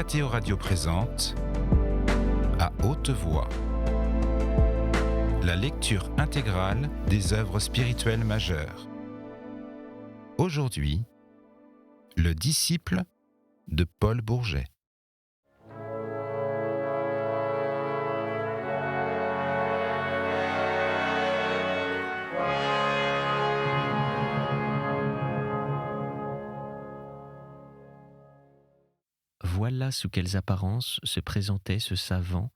Mathéo Radio présente À haute voix la lecture intégrale des œuvres spirituelles majeures. Aujourd'hui, le disciple de Paul Bourget. Voilà sous quelles apparences se présentait ce savant,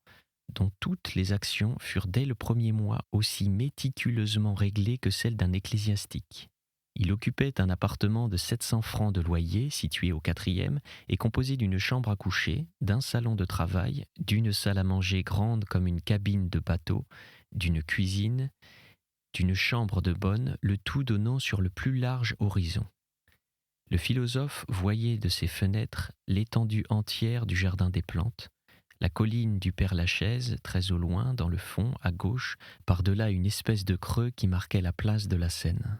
dont toutes les actions furent dès le premier mois aussi méticuleusement réglées que celles d'un ecclésiastique. Il occupait un appartement de 700 francs de loyer, situé au 4e, et composé d'une chambre à coucher, d'un salon de travail, d'une salle à manger grande comme une cabine de bateau, d'une cuisine, d'une chambre de bonne, le tout donnant sur le plus large horizon. Le philosophe voyait de ses fenêtres l'étendue entière du jardin des plantes, la colline du Père-Lachaise, très au loin, dans le fond, à gauche, par-delà une espèce de creux qui marquait la place de la Seine.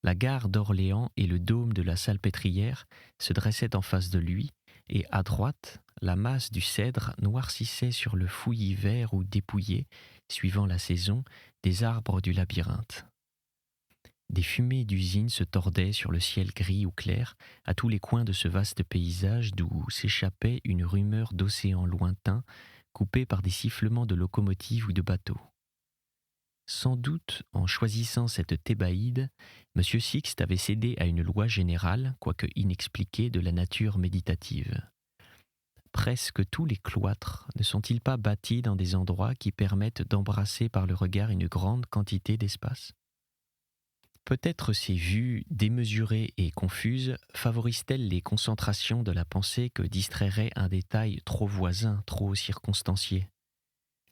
La gare d'Orléans et le dôme de la Salpêtrière se dressaient en face de lui, et à droite, la masse du cèdre noircissait sur le fouillis vert ou dépouillé, suivant la saison, des arbres du labyrinthe. Des fumées d'usines se tordaient sur le ciel gris ou clair, à tous les coins de ce vaste paysage d'où s'échappait une rumeur d'océan lointain, coupée par des sifflements de locomotives ou de bateaux. Sans doute, en choisissant cette Thébaïde, M. Sixte avait cédé à une loi générale, quoique inexpliquée, de la nature méditative. Presque tous les cloîtres ne sont-ils pas bâtis dans des endroits qui permettent d'embrasser par le regard une grande quantité d'espace ? Peut-être ces vues démesurées et confuses favorisent-elles les concentrations de la pensée que distrairait un détail trop voisin, trop circonstancié.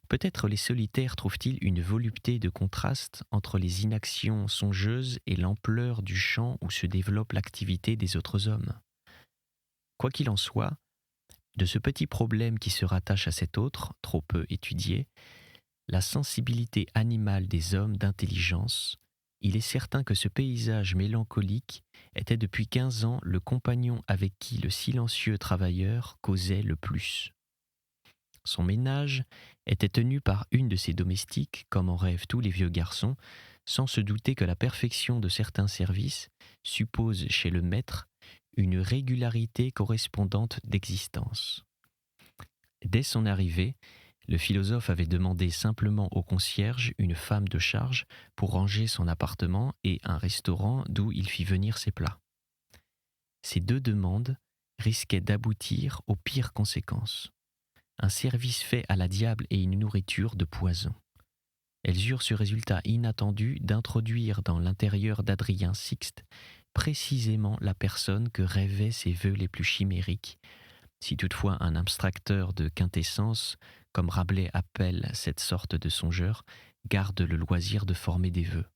Peut-être les solitaires trouvent-ils une volupté de contraste entre les inactions songeuses et l'ampleur du champ où se développe l'activité des autres hommes. Quoi qu'il en soit, de ce petit problème qui se rattache à cet autre, trop peu étudié, la sensibilité animale des hommes d'intelligence, il est certain que ce paysage mélancolique était depuis 15 ans le compagnon avec qui le silencieux travailleur causait le plus. Son ménage était tenu par une de ses domestiques, comme en rêvent tous les vieux garçons, sans se douter que la perfection de certains services suppose chez le maître une régularité correspondante d'existence. Dès son arrivée, le philosophe avait demandé simplement au concierge une femme de charge pour ranger son appartement et un restaurant d'où il fit venir ses plats. Ces deux demandes risquaient d'aboutir aux pires conséquences. Un service fait à la diable et une nourriture de poison. Elles eurent ce résultat inattendu d'introduire dans l'intérieur d'Adrien Sixte précisément la personne que rêvaient ses vœux les plus chimériques, si toutefois un abstracteur de quintessence, comme Rabelais appelle cette sorte de songeur, garde le loisir de former des vœux.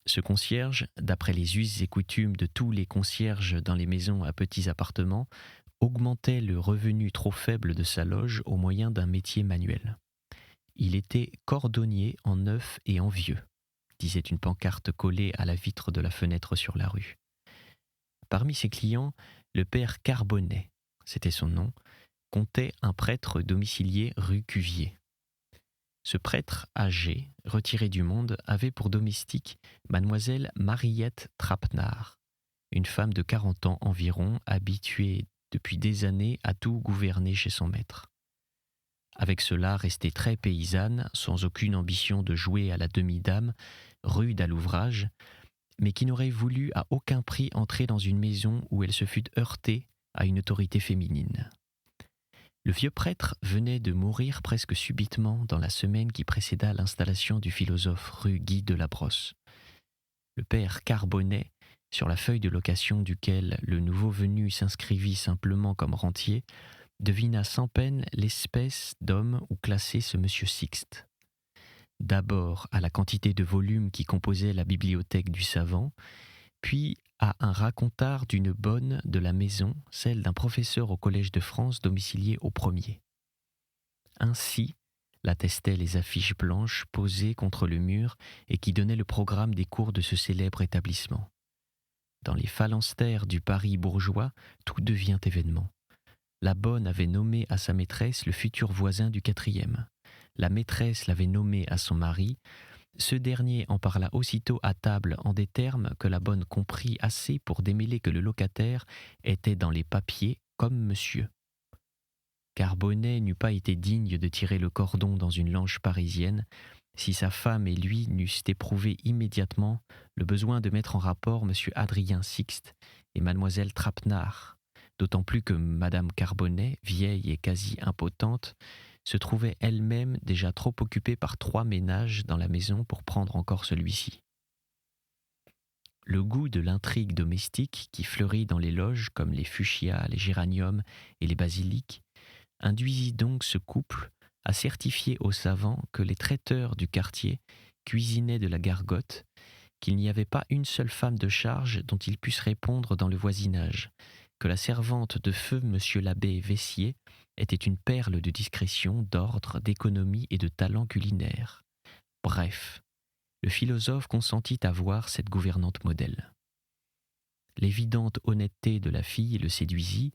Ce concierge, d'après les us et coutumes de tous les concierges dans les maisons à petits appartements, augmentait le revenu trop faible de sa loge au moyen d'un métier manuel. Il était cordonnier en neuf et en vieux, disait une pancarte collée à la vitre de la fenêtre sur la rue. Parmi ses clients, le père Carbonnet, c'était son nom, comptait un prêtre domicilié rue Cuvier. Ce prêtre âgé, retiré du monde, avait pour domestique mademoiselle Mariette Trapenard, une femme de 40 ans environ, habituée depuis des années à tout gouverner chez son maître. Avec cela, restée très paysanne, sans aucune ambition de jouer à la demi-dame, rude à l'ouvrage, mais qui n'aurait voulu à aucun prix entrer dans une maison où elle se fût heurtée à une autorité féminine. Le vieux prêtre venait de mourir presque subitement dans la semaine qui précéda l'installation du philosophe rue Guy de la Brosse. Le père Carbonnet, sur la feuille de location duquel le nouveau venu s'inscrivit simplement comme rentier, devina sans peine l'espèce d'homme où classer ce monsieur Sixte. D'abord à la quantité de volumes qui composaient la bibliothèque du savant, puis à un racontard d'une bonne de la maison, celle d'un professeur au Collège de France domicilié au premier. Ainsi l'attestaient les affiches blanches posées contre le mur et qui donnaient le programme des cours de ce célèbre établissement. Dans les phalanstères du Paris bourgeois, tout devient événement. La bonne avait nommé à sa maîtresse le futur voisin du 4e. La maîtresse l'avait nommé à son mari. Ce dernier en parla aussitôt à table en des termes que la bonne comprit assez pour démêler que le locataire était dans les papiers comme monsieur. Carbonnet n'eût pas été digne de tirer le cordon dans une lanche parisienne si sa femme et lui n'eussent éprouvé immédiatement le besoin de mettre en rapport M. Adrien Sixte et Mademoiselle Trapenard, d'autant plus que Madame Carbonnet, vieille et quasi impotente, se trouvait elle-même déjà trop occupée par 3 ménages dans la maison pour prendre encore celui-ci. Le goût de l'intrigue domestique qui fleurit dans les loges comme les fuchsias, les géraniums et les basiliques induisit donc ce couple à certifier aux savants que les traiteurs du quartier cuisinaient de la gargote, qu'il n'y avait pas une seule femme de charge dont ils puissent répondre dans le voisinage, que la servante de feu monsieur l'abbé Vessier était une perle de discrétion, d'ordre, d'économie et de talent culinaire. Bref, le philosophe consentit à voir cette gouvernante modèle. L'évidente honnêteté de la fille le séduisit,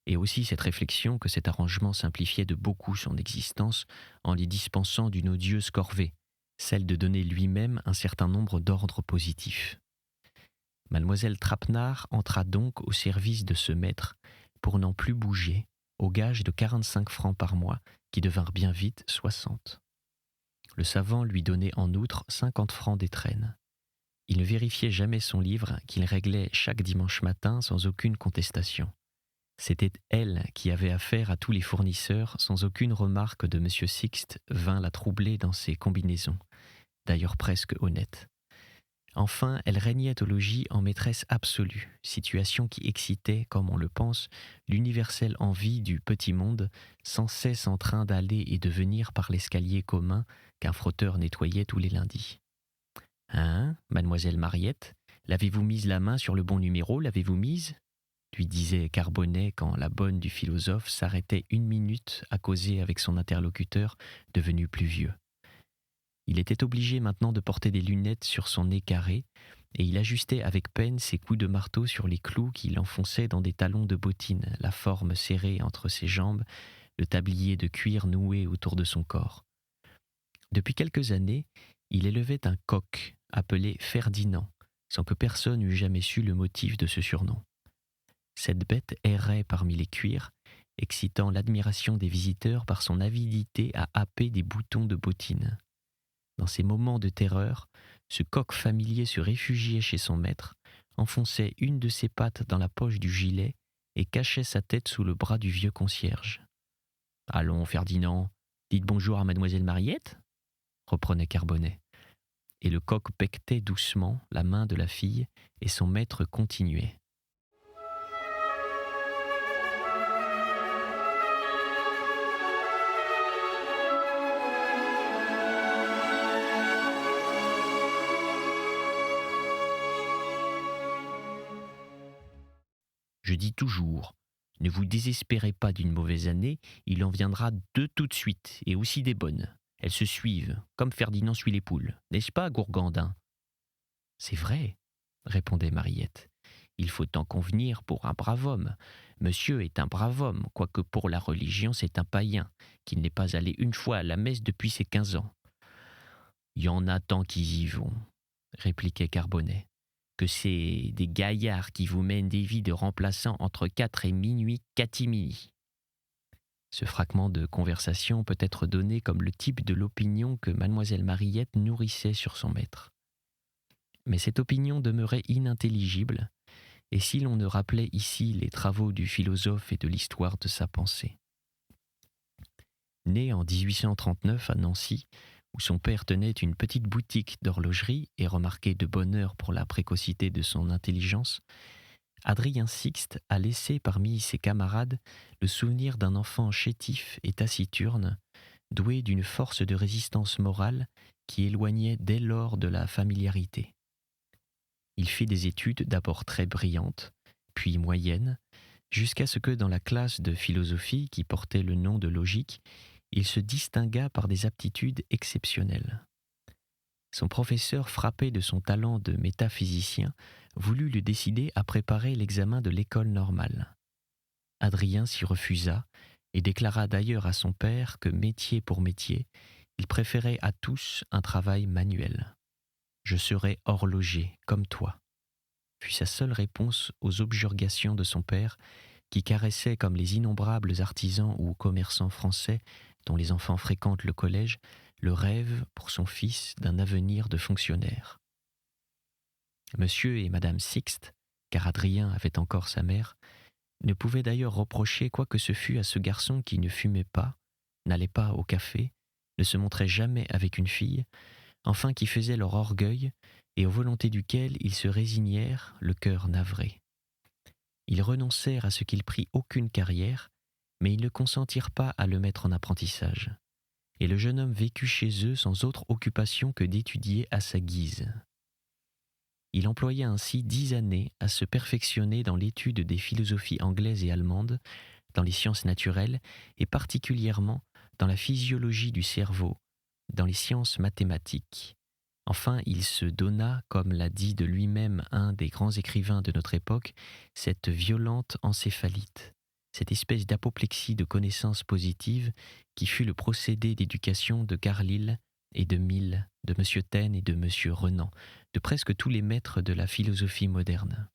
et aussi cette réflexion que cet arrangement simplifiait de beaucoup son existence en lui dispensant d'une odieuse corvée, celle de donner lui-même un certain nombre d'ordres positifs. Mademoiselle Trapenard entra donc au service de ce maître pour n'en plus bouger, au gage de 45 francs par mois, qui devinrent bien vite 60. Le savant lui donnait en outre 50 francs d'étrenne. Il ne vérifiait jamais son livre, qu'il réglait chaque dimanche matin sans aucune contestation. C'était elle qui avait affaire à tous les fournisseurs sans aucune remarque de M. Sixte vint la troubler dans ses combinaisons, d'ailleurs presque honnêtes. Enfin, elle régnait au logis en maîtresse absolue, situation qui excitait, comme on le pense, l'universelle envie du petit monde, sans cesse en train d'aller et de venir par l'escalier commun qu'un frotteur nettoyait tous les lundis. « Hein, mademoiselle Mariette, l'avez-vous mise la main sur le bon numéro, l'avez-vous mise ?» lui disait Carbonnet quand la bonne du philosophe s'arrêtait 1 minute à causer avec son interlocuteur devenu plus vieux. Il était obligé maintenant de porter des lunettes sur son nez carré, et il ajustait avec peine ses coups de marteau sur les clous qu'il enfonçait dans des talons de bottines, la forme serrée entre ses jambes, le tablier de cuir noué autour de son corps. Depuis quelques années, il élevait un coq appelé Ferdinand, sans que personne eût jamais su le motif de ce surnom. Cette bête errait parmi les cuirs, excitant l'admiration des visiteurs par son avidité à happer des boutons de bottines. Dans ces moments de terreur, ce coq familier se réfugiait chez son maître, enfonçait une de ses pattes dans la poche du gilet et cachait sa tête sous le bras du vieux concierge. « Allons, Ferdinand, dites bonjour à mademoiselle Mariette ?» reprenait Carbonnet. Et le coq becquetait doucement la main de la fille et son maître continuait. Je dis toujours, ne vous désespérez pas d'une mauvaise année, il en viendra 2 tout de suite, et aussi des bonnes. Elles se suivent, comme Ferdinand suit les poules, n'est-ce pas, Gourgandin ? C'est vrai, répondait Mariette. Il faut en convenir pour un brave homme. Monsieur est un brave homme, quoique pour la religion c'est un païen, qui n'est pas allé une fois à la messe depuis ses 15 ans. Il y en a tant qui y vont, répliquait Carbonnet, que c'est des gaillards qui vous mènent des vies de remplaçants entre 4 et minuit catimini. Ce fragment de conversation peut être donné comme le type de l'opinion que mademoiselle Mariette nourrissait sur son maître. Mais cette opinion demeurait inintelligible, et si l'on ne rappelait ici les travaux du philosophe et de l'histoire de sa pensée. Né en 1839 à Nancy, où son père tenait une petite boutique d'horlogerie et remarqué de bonne heure pour la précocité de son intelligence, Adrien Sixte a laissé parmi ses camarades le souvenir d'un enfant chétif et taciturne, doué d'une force de résistance morale qui éloignait dès lors de la familiarité. Il fit des études d'abord très brillantes, puis moyennes, jusqu'à ce que dans la classe de philosophie qui portait le nom de logique, il se distingua par des aptitudes exceptionnelles. Son professeur, frappé de son talent de métaphysicien, voulut le décider à préparer l'examen de l'école normale. Adrien s'y refusa et déclara d'ailleurs à son père que métier pour métier, il préférait à tous un travail manuel. « Je serai horloger, comme toi », fut sa seule réponse aux objurgations de son père, qui caressait comme les innombrables artisans ou commerçants français dont les enfants fréquentent le collège, le rêve pour son fils d'un avenir de fonctionnaire. Monsieur et Madame Sixte, car Adrien avait encore sa mère, ne pouvaient d'ailleurs reprocher quoi que ce fût à ce garçon qui ne fumait pas, n'allait pas au café, ne se montrait jamais avec une fille, enfin qui faisait leur orgueil et aux volontés duquel ils se résignèrent, le cœur navré. Ils renoncèrent à ce qu'il prît aucune carrière, mais ils ne consentirent pas à le mettre en apprentissage. Et le jeune homme vécut chez eux sans autre occupation que d'étudier à sa guise. Il employa ainsi 10 années à se perfectionner dans l'étude des philosophies anglaises et allemandes, dans les sciences naturelles et particulièrement dans la physiologie du cerveau, dans les sciences mathématiques. Enfin, il se donna, comme l'a dit de lui-même un des grands écrivains de notre époque, cette violente encéphalite, cette espèce d'apoplexie de connaissances positives qui fut le procédé d'éducation de Carlyle et de Mill, de M. Taine et de M. Renan, de presque tous les maîtres de la philosophie moderne.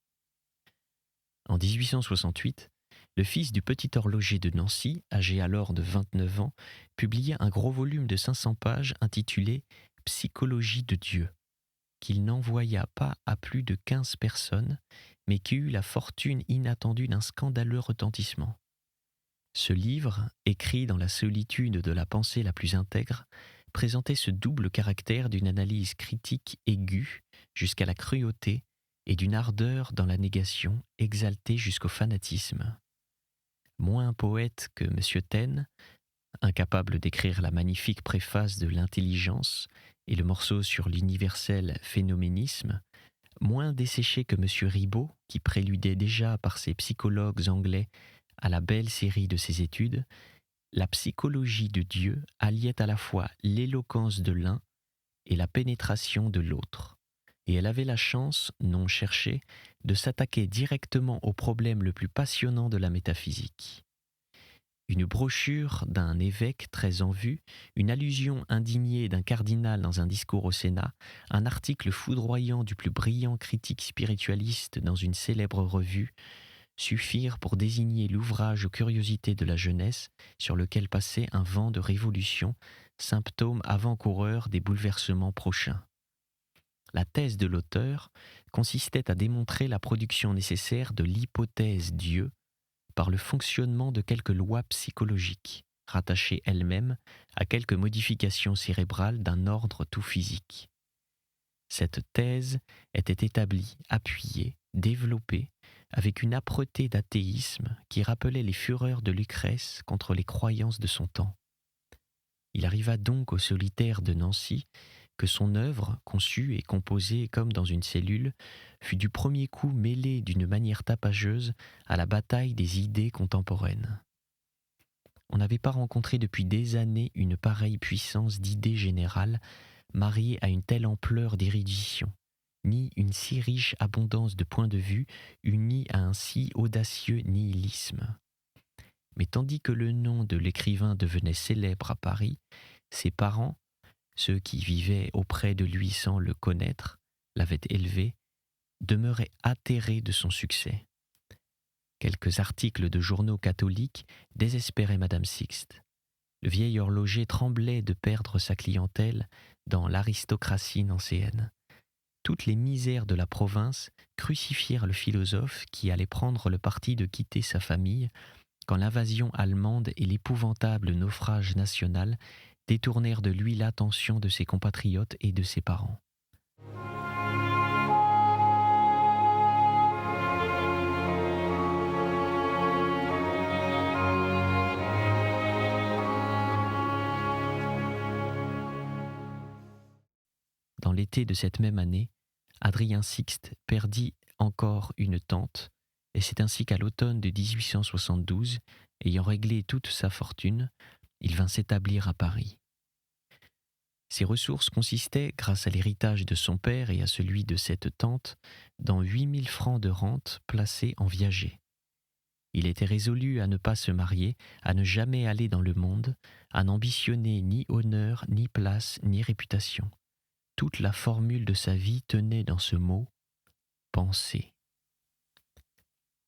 En 1868, le fils du petit horloger de Nancy, âgé alors de 29 ans, publia un gros volume de 500 pages intitulé « Psychologie de Dieu », qu'il n'envoya pas à plus de 15 personnes, mais qui eut la fortune inattendue d'un scandaleux retentissement. Ce livre, écrit dans la solitude de la pensée la plus intègre, présentait ce double caractère d'une analyse critique aiguë jusqu'à la cruauté et d'une ardeur dans la négation exaltée jusqu'au fanatisme. Moins poète que M. Taine, incapable d'écrire la magnifique préface de l'intelligence et le morceau sur l'universel phénoménisme, moins desséché que M. Ribot, qui préludait déjà par ses psychologues anglais à la belle série de ses études, la psychologie de Dieu alliait à la fois l'éloquence de l'un et la pénétration de l'autre. Et elle avait la chance, non cherchée, de s'attaquer directement au problème le plus passionnant de la métaphysique. Une brochure d'un évêque très en vue, une allusion indignée d'un cardinal dans un discours au Sénat, un article foudroyant du plus brillant critique spiritualiste dans une célèbre revue, suffirent pour désigner l'ouvrage aux curiosités de la jeunesse sur lequel passait un vent de révolution, symptôme avant-coureur des bouleversements prochains. La thèse de l'auteur consistait à démontrer la production nécessaire de l'hypothèse Dieu par le fonctionnement de quelques lois psychologiques, rattachées elles-mêmes à quelques modifications cérébrales d'un ordre tout physique. Cette thèse était établie, appuyée, développée, avec une âpreté d'athéisme qui rappelait les fureurs de Lucrèce contre les croyances de son temps. Il arriva donc au solitaire de Nancy que son œuvre, conçue et composée comme dans une cellule, fut du premier coup mêlée d'une manière tapageuse à la bataille des idées contemporaines. On n'avait pas rencontré depuis des années une pareille puissance d'idées générales mariée à une telle ampleur d'érudition, ni une si riche abondance de points de vue unis à un si audacieux nihilisme. Mais tandis que le nom de l'écrivain devenait célèbre à Paris, ses parents, ceux qui vivaient auprès de lui sans le connaître, l'avaient élevé, demeuraient atterrés de son succès. Quelques articles de journaux catholiques désespéraient Madame Sixte. Le vieil horloger tremblait de perdre sa clientèle dans l'aristocratie nancéenne. Toutes les misères de la province crucifièrent le philosophe qui allait prendre le parti de quitter sa famille quand l'invasion allemande et l'épouvantable naufrage national détournèrent de lui l'attention de ses compatriotes et de ses parents. Dans l'été de cette même année, Adrien Sixte perdit encore une tante, et c'est ainsi qu'à l'automne de 1872, ayant réglé toute sa fortune, il vint s'établir à Paris. Ses ressources consistaient, grâce à l'héritage de son père et à celui de cette tante, dans 8 000 francs de rente placés en viager. Il était résolu à ne pas se marier, à ne jamais aller dans le monde, à n'ambitionner ni honneur, ni place, ni réputation. Toute la formule de sa vie tenait dans ce mot « penser ».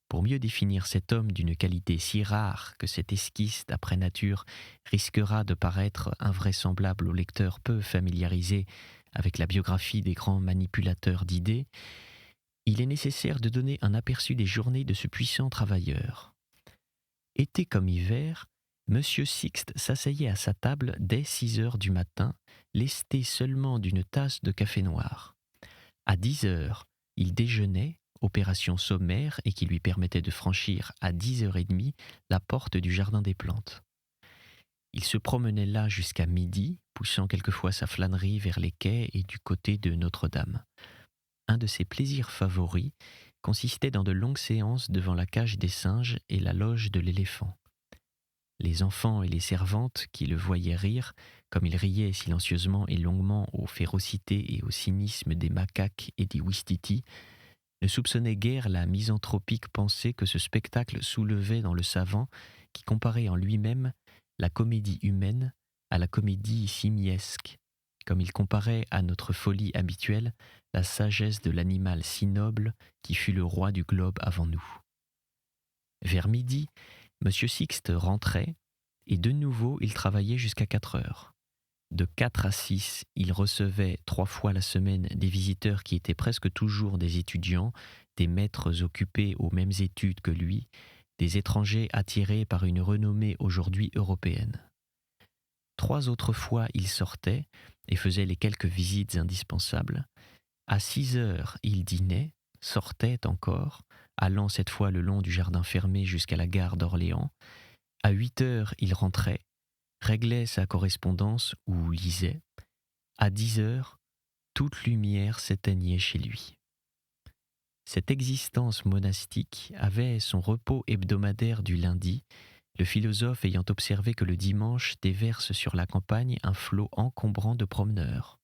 Pour mieux définir cet homme d'une qualité si rare que cette esquisse d'après nature risquera de paraître invraisemblable aux lecteurs peu familiarisés avec la biographie des grands manipulateurs d'idées, il est nécessaire de donner un aperçu des journées de ce puissant travailleur. Été comme hiver, M. Sixte s'asseyait à sa table dès 6 heures du matin, lesté seulement d'une tasse de café noir. À 10 heures, il déjeunait, opération sommaire et qui lui permettait de franchir à 10h30 la porte du jardin des plantes. Il se promenait là jusqu'à midi, poussant quelquefois sa flânerie vers les quais et du côté de Notre-Dame. Un de ses plaisirs favoris consistait dans de longues séances devant la cage des singes et la loge de l'éléphant. Les enfants et les servantes qui le voyaient rire, comme il riait silencieusement et longuement aux férocités et au cynisme des macaques et des ouistitis, ne soupçonnaient guère la misanthropique pensée que ce spectacle soulevait dans le savant qui comparait en lui-même la comédie humaine à la comédie simiesque, comme il comparait à notre folie habituelle la sagesse de l'animal si noble qui fut le roi du globe avant nous. Vers midi, M. Sixte rentrait, et de nouveau il travaillait jusqu'à 4 heures. De 4 à 6, il recevait 3 fois la semaine des visiteurs qui étaient presque toujours des étudiants, des maîtres occupés aux mêmes études que lui, des étrangers attirés par une renommée aujourd'hui européenne. 3 autres fois il sortait et faisait les quelques visites indispensables. À 6 heures, il dînait, sortait encore, allant cette fois le long du jardin fermé jusqu'à la gare d'Orléans. À 8 heures, il rentrait, réglait sa correspondance ou lisait. À 10 heures, toute lumière s'éteignait chez lui. Cette existence monastique avait son repos hebdomadaire du lundi, le philosophe ayant observé que le dimanche déverse sur la campagne un flot encombrant de promeneurs.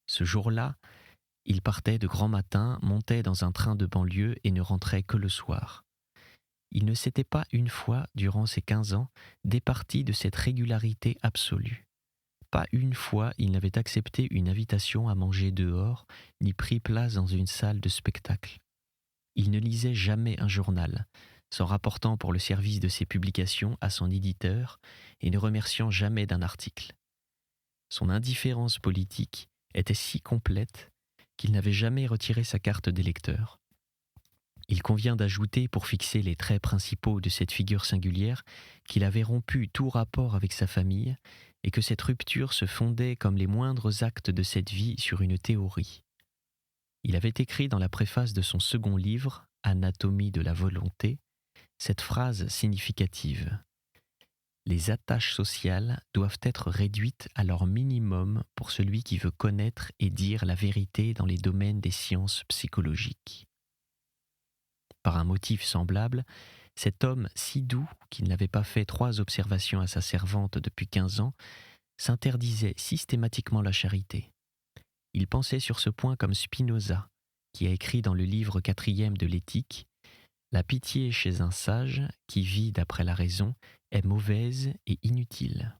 Ce jour-là, il partait de grand matin, montait dans un train de banlieue et ne rentrait que le soir. Il ne s'était pas une fois, durant ses 15 ans, départi de cette régularité absolue. Pas une fois il n'avait accepté une invitation à manger dehors, ni pris place dans une salle de spectacle. Il ne lisait jamais un journal, s'en rapportant pour le service de ses publications à son éditeur et ne remerciant jamais d'un article. Son indifférence politique était si complète qu'il n'avait jamais retiré sa carte d'électeur. Il convient d'ajouter, pour fixer les traits principaux de cette figure singulière, qu'il avait rompu tout rapport avec sa famille et que cette rupture se fondait comme les moindres actes de cette vie sur une théorie. Il avait écrit dans la préface de son second livre, Anatomie de la volonté, cette phrase significative. Les attaches sociales doivent être réduites à leur minimum pour celui qui veut connaître et dire la vérité dans les domaines des sciences psychologiques. Par un motif semblable, cet homme si doux, qui n'avait pas fait 3 observations à sa servante depuis 15 ans, s'interdisait systématiquement la charité. Il pensait sur ce point comme Spinoza, qui a écrit dans le livre 4e de l'Éthique « La pitié chez un sage, qui vit d'après la raison, est mauvaise et inutile. »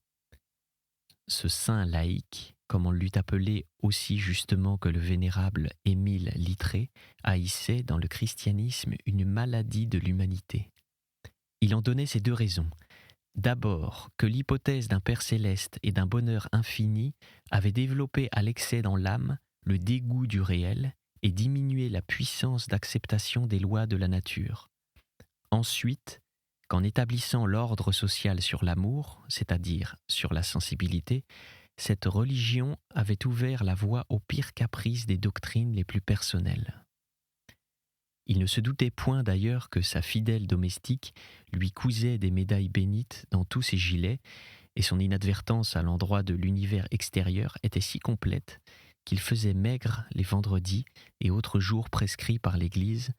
Ce saint laïc, comme on l'eût appelé aussi justement que le vénérable Émile Littré, haïssait dans le christianisme une maladie de l'humanité. Il en donnait ces 2 raisons. D'abord, que l'hypothèse d'un Père céleste et d'un bonheur infini avait développé à l'excès dans l'âme le dégoût du réel et diminué la puissance d'acceptation des lois de la nature. Ensuite, qu'en établissant l'ordre social sur l'amour, c'est-à-dire sur la sensibilité, cette religion avait ouvert la voie aux pires caprices des doctrines les plus personnelles. Il ne se doutait point d'ailleurs que sa fidèle domestique lui cousait des médailles bénites dans tous ses gilets, et son inadvertance à l'endroit de l'univers extérieur était si complète qu'il faisait maigre les vendredis et autres jours prescrits par l'Église,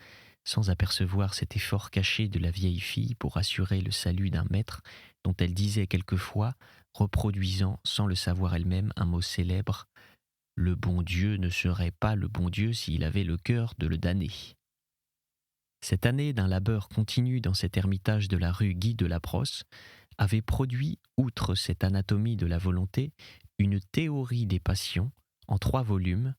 sans apercevoir cet effort caché de la vieille fille pour assurer le salut d'un maître dont elle disait quelquefois, reproduisant sans le savoir elle-même un mot célèbre, « Le bon Dieu ne serait pas le bon Dieu s'il avait le cœur de le damner ». Cette année d'un labeur continu dans cet ermitage de la rue Guy de la Brosse avait produit, outre cette anatomie de la volonté, une théorie des passions en 3 volumes,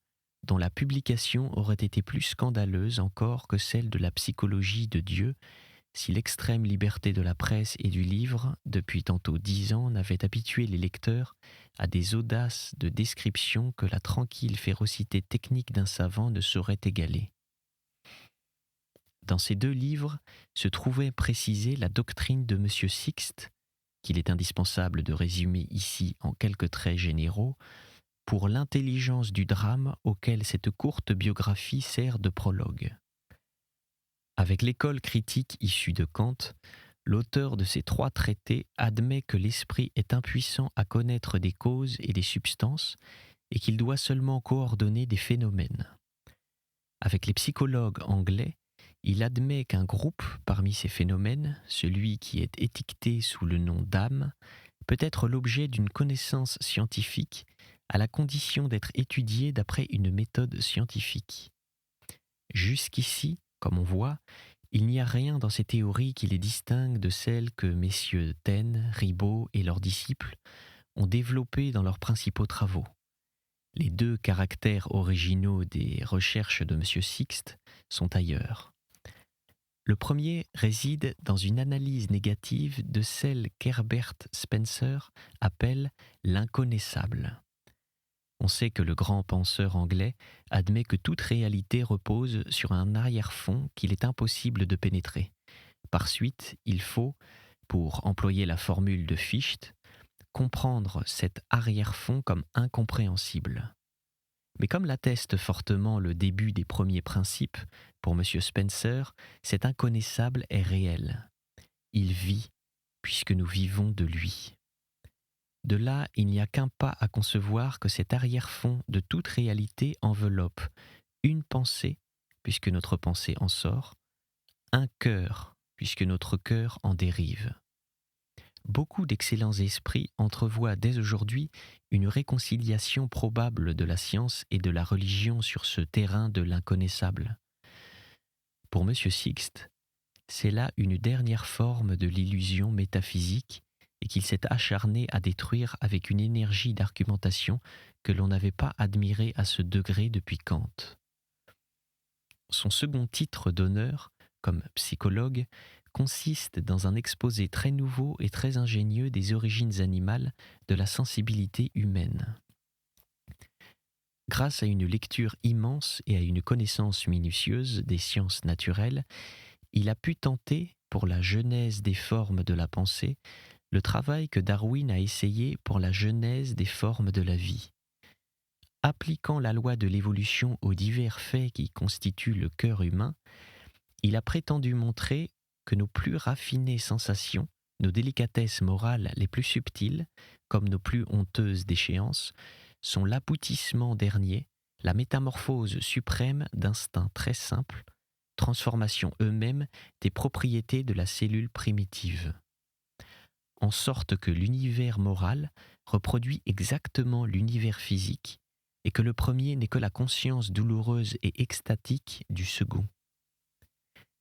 dont la publication aurait été plus scandaleuse encore que celle de la psychologie de Dieu, si l'extrême liberté de la presse et du livre, depuis tantôt 10 ans, n'avait habitué les lecteurs à des audaces de description que la tranquille férocité technique d'un savant ne saurait égaler. Dans ces 2 livres se trouvait précisée la doctrine de M. Sixte, qu'il est indispensable de résumer ici en quelques traits généraux, pour l'intelligence du drame auquel cette courte biographie sert de prologue. Avec l'école critique issue de Kant, l'auteur de ces 3 traités admet que l'esprit est impuissant à connaître des causes et des substances et qu'il doit seulement coordonner des phénomènes. Avec les psychologues anglais, il admet qu'un groupe parmi ces phénomènes, celui qui est étiqueté sous le nom d'âme, peut être l'objet d'une connaissance scientifique à la condition d'être étudié d'après une méthode scientifique. Jusqu'ici, comme on voit, il n'y a rien dans ces théories qui les distingue de celles que messieurs Taine, Ribot et leurs disciples ont développées dans leurs principaux travaux. Les 2 caractères originaux des recherches de M. Sixte sont ailleurs. Le premier réside dans une analyse négative de celle qu'Herbert Spencer appelle l'inconnaissable. On sait que le grand penseur anglais admet que toute réalité repose sur un arrière-fond qu'il est impossible de pénétrer. Par suite, il faut, pour employer la formule de Fichte, comprendre cet arrière-fond comme incompréhensible. Mais comme l'atteste fortement le début des premiers principes, pour M. Spencer, cet inconnaissable est réel. Il vit, puisque nous vivons de lui. De là, il n'y a qu'un pas à concevoir que cet arrière-fond de toute réalité enveloppe une pensée, puisque notre pensée en sort, un cœur, puisque notre cœur en dérive. Beaucoup d'excellents esprits entrevoient dès aujourd'hui une réconciliation probable de la science et de la religion sur ce terrain de l'inconnaissable. Pour M. Sixte, c'est là une dernière forme de l'illusion métaphysique et qu'il s'est acharné à détruire avec une énergie d'argumentation que l'on n'avait pas admirée à ce degré depuis Kant. Son second titre d'honneur, comme psychologue, consiste dans un exposé très nouveau et très ingénieux des origines animales de la sensibilité humaine. Grâce à une lecture immense et à une connaissance minutieuse des sciences naturelles, il a pu tenter, pour la genèse des formes de la pensée, le travail que Darwin a essayé pour la genèse des formes de la vie. Appliquant la loi de l'évolution aux divers faits qui constituent le cœur humain, il a prétendu montrer que nos plus raffinées sensations, nos délicatesses morales les plus subtiles, comme nos plus honteuses déchéances, sont l'aboutissement dernier, la métamorphose suprême d'instincts très simples, transformation eux-mêmes des propriétés de la cellule primitive. En sorte que l'univers moral reproduit exactement l'univers physique et que le premier n'est que la conscience douloureuse et extatique du second.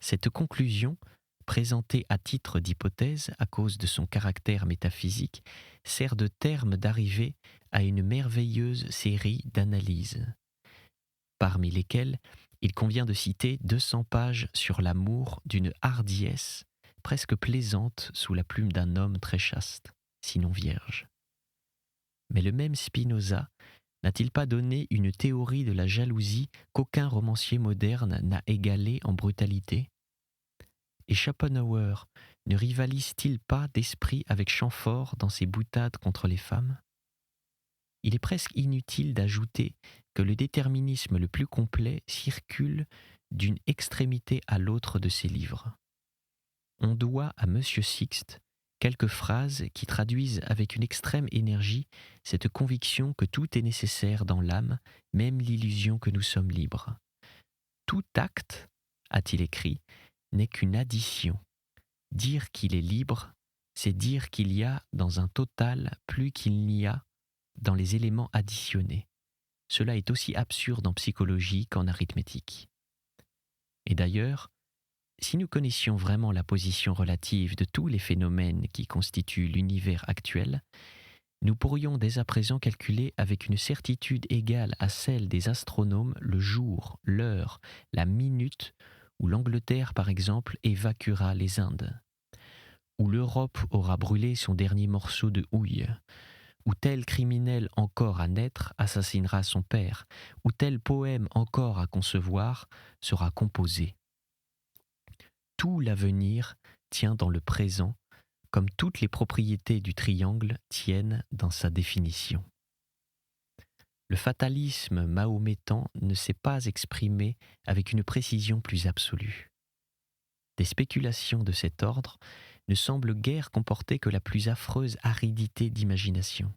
Cette conclusion, présentée à titre d'hypothèse à cause de son caractère métaphysique, sert de terme d'arrivée à une merveilleuse série d'analyses, parmi lesquelles il convient de citer 200 pages sur l'amour d'une hardiesse presque plaisante sous la plume d'un homme très chaste, sinon vierge. Mais le même Spinoza n'a-t-il pas donné une théorie de la jalousie qu'aucun romancier moderne n'a égalée en brutalité ? Et Schopenhauer ne rivalise-t-il pas d'esprit avec Chamfort dans ses boutades contre les femmes ? Il est presque inutile d'ajouter que le déterminisme le plus complet circule d'une extrémité à l'autre de ses livres. On doit à M. Sixte quelques phrases qui traduisent avec une extrême énergie cette conviction que tout est nécessaire dans l'âme, même l'illusion que nous sommes libres. Tout acte, a-t-il écrit, n'est qu'une addition. Dire qu'il est libre, c'est dire qu'il y a dans un total plus qu'il n'y a dans les éléments additionnés. Cela est aussi absurde en psychologie qu'en arithmétique. Et d'ailleurs, Si nous connaissions vraiment la position relative de tous les phénomènes qui constituent l'univers actuel, nous pourrions dès à présent calculer avec une certitude égale à celle des astronomes le jour, l'heure, la minute où l'Angleterre, par exemple, évacuera les Indes, où l'Europe aura brûlé son dernier morceau de houille, où tel criminel encore à naître assassinera son père, où tel poème encore à concevoir sera composé. Tout l'avenir tient dans le présent, comme toutes les propriétés du triangle tiennent dans sa définition. Le fatalisme mahométan ne s'est pas exprimé avec une précision plus absolue. Des spéculations de cet ordre ne semblent guère comporter que la plus affreuse aridité d'imagination.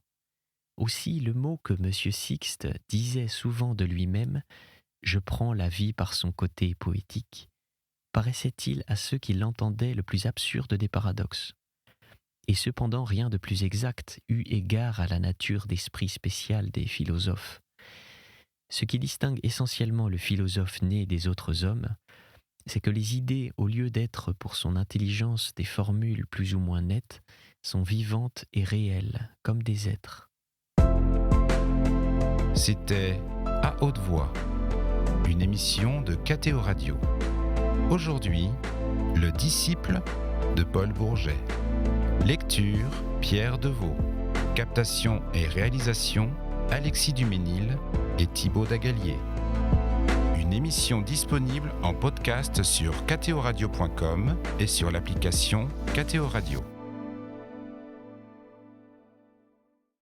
Aussi le mot que M. Sixte disait souvent de lui-même « Je prends la vie par son côté poétique » paraissait-il à ceux qui l'entendaient le plus absurde des paradoxes. Et cependant rien de plus exact eu égard à la nature d'esprit spécial des philosophes. Ce qui distingue essentiellement le philosophe né des autres hommes, c'est que les idées, au lieu d'être pour son intelligence des formules plus ou moins nettes, sont vivantes et réelles, comme des êtres. C'était À haute voix, une émission de KTO Radio. Aujourd'hui, Le disciple de Paul Bourget. Lecture, Pierre Deveau. Captation et réalisation, Alexis Duménil et Thibaut Dagalier. Une émission disponible en podcast sur ktoradio.com et sur l'application KTO Radio.